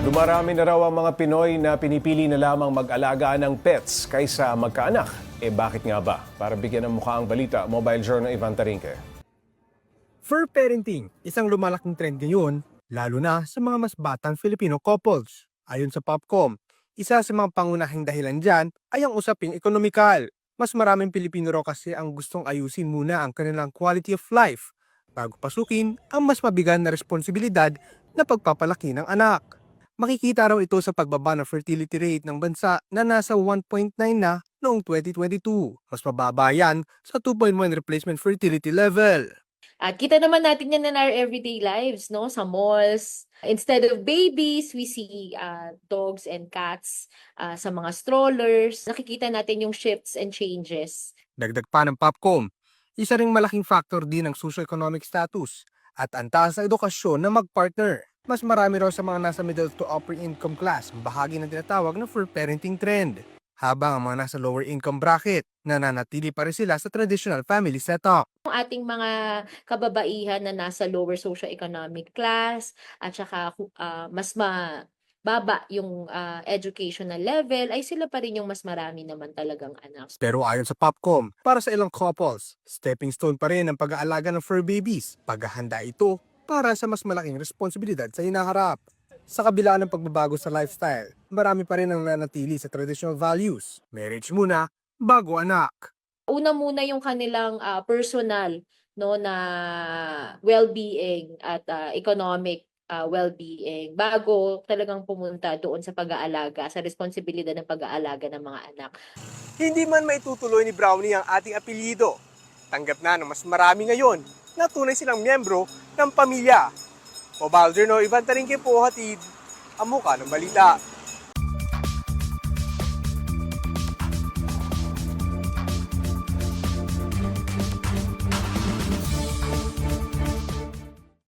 Dumarami na raw ang mga Pinoy na pinipili na lamang mag-alaga ng pets kaysa magkaanak. Bakit nga ba? Para bigyan ng mukha ang balita, Mobile Journal Ivan Tarinque. Fur parenting, isang lumalaking trend ngayon, lalo na sa mga mas batang Filipino couples. Ayon sa Popcom, isa sa mga pangunahing dahilan dyan ay ang usaping ekonomikal. Mas maraming Pilipino raw kasi ang gustong ayusin muna ang kanilang quality of life bago pasukin ang mas mabigat na responsibilidad na pagpapalaki ng anak. Makikita raw ito sa pagbaba ng fertility rate ng bansa na nasa 1.9 na noong 2022. Mas mababa yan sa 2.1 replacement fertility level. At kita naman natin yan in our everyday lives, no? Sa malls. Instead of babies, we see dogs and cats sa mga strollers. Nakikita natin yung shifts and changes. Dagdag pa ng Popcom, isa ring malaking factor din ang socio-economic status at ang taas na edukasyon na mag-partner. Mas marami raw sa mga nasa middle to upper income class ang bahagi ng tinatawag na fur parenting trend. Habang ang mga nasa lower income bracket, nananatili pa rin sila sa traditional family setup. Ang ating mga kababaihan na nasa lower socio-economic class at saka mas mababa yung educational level, ay sila pa rin yung mas marami naman talagang anak. Pero ayon sa Popcom, para sa ilang couples, stepping stone pa rin ang pag-aalaga ng fur babies. Paghahanda ito para sa mas malaking responsibilidad sa hinaharap. Sa kabila ng pagbabago sa lifestyle, marami pa rin ang nanatili sa traditional values. Marriage muna, bago anak. Una muna yung kanilang personal, no, na well-being at economic well-being bago talagang pumunta doon sa pag-aalaga, sa responsibilidad ng pag-aalaga ng mga anak. Hindi man maitutuloy ni Brownie ang ating apelyido. Tanggap na ng mas marami ngayon na tunay silang miyembro ng pamilya. Mobile Journal Ivan Tarinque po hatid ang mukha ng balita.